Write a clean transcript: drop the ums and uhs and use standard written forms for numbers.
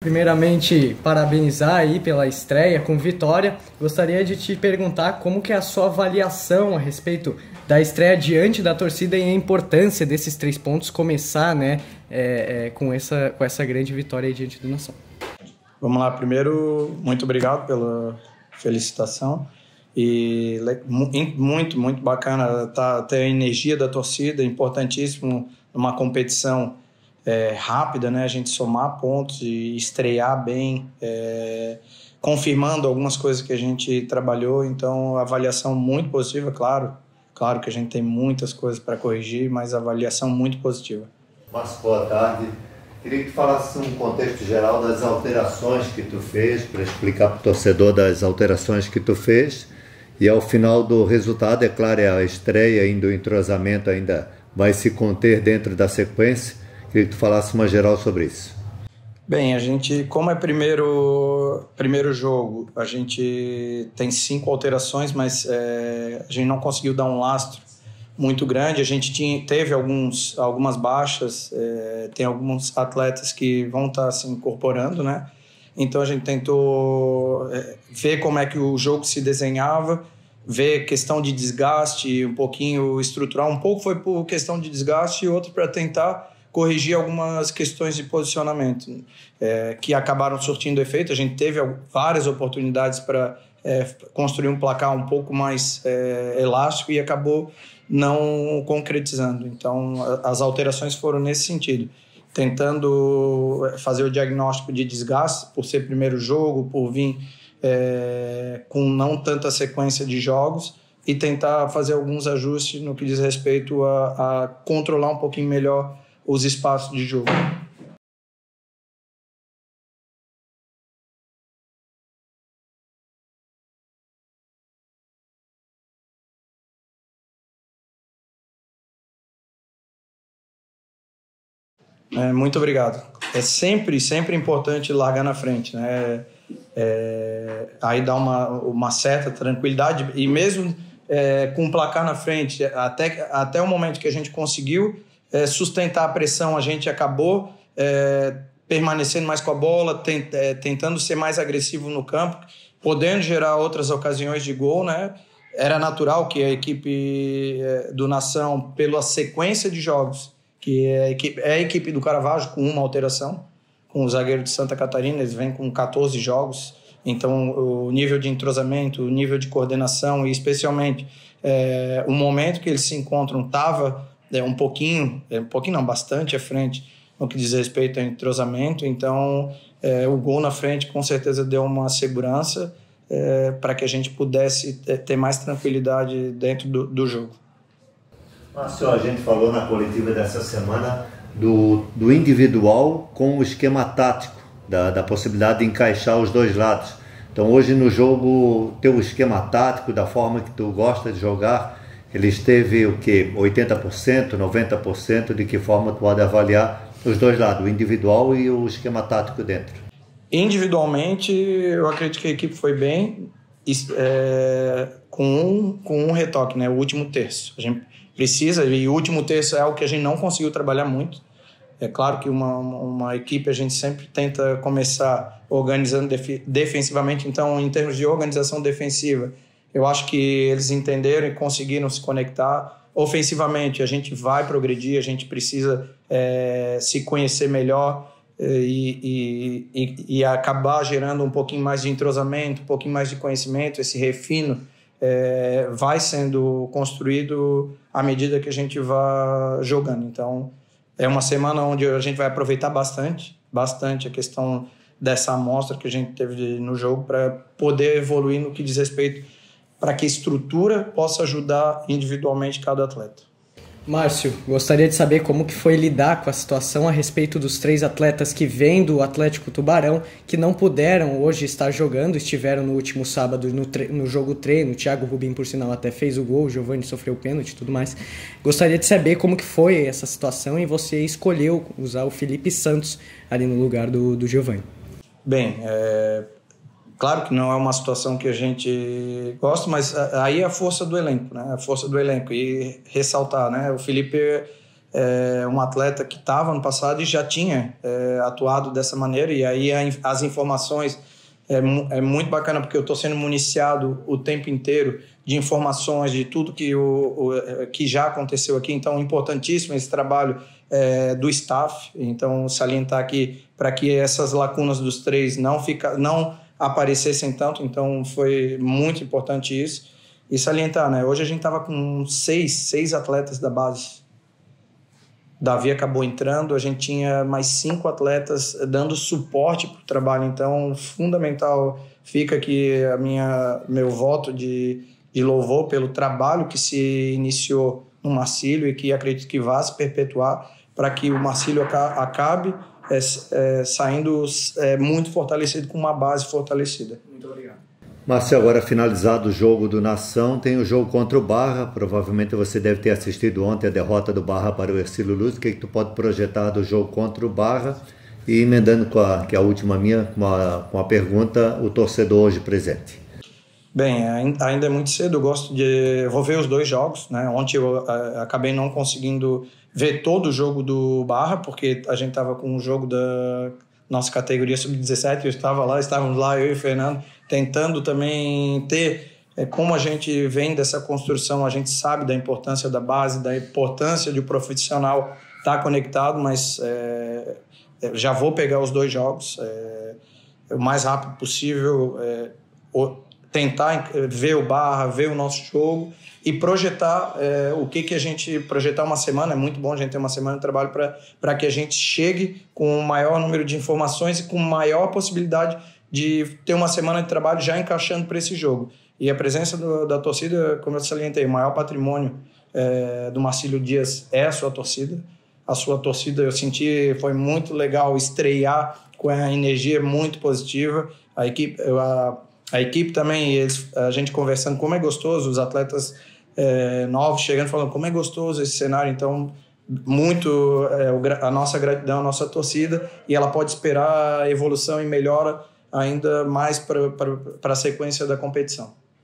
Primeiramente, parabenizar aí pela estreia com vitória. Gostaria de te perguntar como que é a sua avaliação a respeito da estreia diante da torcida e a importância desses 3 pontos começar, né, com essa grande vitória aí diante do Nação. Vamos lá, primeiro, muito obrigado pela felicitação. E muito bacana ter a energia da torcida, importantíssimo numa competição rápida, né? A gente somar pontos e estrear bem, confirmando algumas coisas que a gente trabalhou. Então, avaliação muito positiva, claro que a gente tem muitas coisas para corrigir, mas avaliação muito positiva. Márcio, boa tarde. Queria que tu falasse um contexto geral das alterações que tu fez, para explicar para o torcedor das alterações que tu fez. E ao final do resultado, é claro, a estreia ainda, o entrosamento ainda vai se conter dentro da sequência. Queria que tu falasse uma geral sobre isso. Bem, a gente, como é primeiro jogo, a gente tem 5 alterações, mas a gente não conseguiu dar um lastro muito grande. A gente teve algumas baixas, tem alguns atletas que vão estar se incorporando, né? Então a gente tentou ver como é que o jogo se desenhava, ver questão de desgaste, um pouquinho estrutural. Um pouco foi por questão de desgaste e outro para tentar corrigir algumas questões de posicionamento que acabaram surtindo efeito. A gente teve várias oportunidades para construir um placar um pouco mais elástico e acabou não concretizando. Então as alterações foram nesse sentido, tentando fazer o diagnóstico de desgaste por ser primeiro jogo, por vir com não tanta sequência de jogos, e tentar fazer alguns ajustes no que diz respeito a controlar um pouquinho melhor os espaços de jogo. Muito obrigado. É sempre importante largar na frente, né? Aí dá uma certa tranquilidade, e mesmo com o placar na frente, até o momento que a gente conseguiu sustentar a pressão, a gente acabou permanecendo mais com a bola, tentando ser mais agressivo no campo, podendo gerar outras ocasiões de gol, né? Era natural que a equipe do Nação, pela sequência de jogos, que é a equipe do Caravaggio com uma alteração, com o zagueiro de Santa Catarina, eles vêm com 14 jogos, então o nível de entrosamento, o nível de coordenação e especialmente o momento que eles se encontram estava bastante à frente no que diz respeito ao entrosamento. Então o gol na frente com certeza deu uma segurança para que a gente pudesse ter mais tranquilidade dentro do jogo. Márcio, a gente falou na coletiva dessa semana do individual com o esquema tático, da possibilidade de encaixar os dois lados. Então hoje no jogo, teu esquema tático, da forma que tu gosta de jogar, ele esteve o quê? 80%, 90%? De que forma tu pode avaliar os dois lados, o individual e o esquema tático dentro? Individualmente, eu acredito que a equipe foi bem, com um retoque, né? O último terço. A gente precisa, e o último terço é algo que a gente não conseguiu trabalhar muito. É claro que uma equipe a gente sempre tenta começar organizando defensivamente, então em termos de organização defensiva, eu acho que eles entenderam e conseguiram se conectar. Ofensivamente a gente vai progredir, a gente precisa se conhecer melhor e acabar gerando um pouquinho mais de entrosamento, um pouquinho mais de conhecimento. Esse refino vai sendo construído à medida que a gente vai jogando. Então é uma semana onde a gente vai aproveitar bastante a questão dessa amostra que a gente teve no jogo para poder evoluir no que diz respeito para que a estrutura possa ajudar individualmente cada atleta. Márcio, gostaria de saber como que foi lidar com a situação a respeito dos 3 atletas que vêm do Atlético Tubarão, que não puderam hoje estar jogando, estiveram no último sábado no jogo treino. O Thiago Rubim, por sinal, até fez o gol, o Giovani sofreu o pênalti e tudo mais. Gostaria de saber como que foi essa situação e você escolheu usar o Felipe Santos ali no lugar do Giovani. Bem, claro que não é uma situação que a gente gosta, mas aí é a força do elenco, né? A força do elenco. E ressaltar, né? O Felipe um atleta que estava no passado e já tinha atuado dessa maneira, e aí as informações é muito bacana, porque eu estou sendo municiado o tempo inteiro de informações de tudo que já aconteceu aqui. Então, importantíssimo esse trabalho do staff. Então, salientar aqui para que essas lacunas dos 3 não aparecessem tanto. Então, foi muito importante isso. E salientar, né? Hoje a gente estava com 6 atletas da base. Davi acabou entrando, a gente tinha mais 5 atletas dando suporte para o trabalho. Então, fundamental fica aqui meu voto de louvor pelo trabalho que se iniciou no Marcílio e que acredito que vai se perpetuar para que o Marcílio acabe saindo muito fortalecido, com uma base fortalecida. Muito obrigado. Márcio, agora finalizado o jogo do Nação, tem o jogo contra o Barra. Provavelmente você deve ter assistido ontem a derrota do Barra para o Hercílio Luz. O que tu pode projetar do jogo contra o Barra? E emendando que a última minha, com a pergunta, o torcedor hoje presente. Bem, ainda é muito cedo, eu vou ver os 2 jogos, né? Ontem eu acabei não conseguindo ver todo o jogo do Barra, porque a gente estava com o jogo da nossa categoria sub-17, estávamos lá, eu e o Fernando, tentando também ter, como a gente vem dessa construção, a gente sabe da importância da base, da importância de o profissional estar conectado, mas já vou pegar os 2 jogos o mais rápido possível, tentar ver o Barra, ver o nosso jogo e projetar projetar uma semana. É muito bom a gente ter uma semana de trabalho para que a gente chegue com o maior número de informações e com maior possibilidade de ter uma semana de trabalho já encaixando para esse jogo. E a presença da torcida, como eu salientei, o maior patrimônio do Marcílio Dias é a sua torcida. A sua torcida, eu senti, foi muito legal estrear com a energia muito positiva. A equipe também, a gente conversando, como é gostoso, os atletas novos chegando, falando como é gostoso esse cenário. Então, muito a nossa gratidão, a nossa torcida, e ela pode esperar a evolução e melhora ainda mais para a sequência da competição.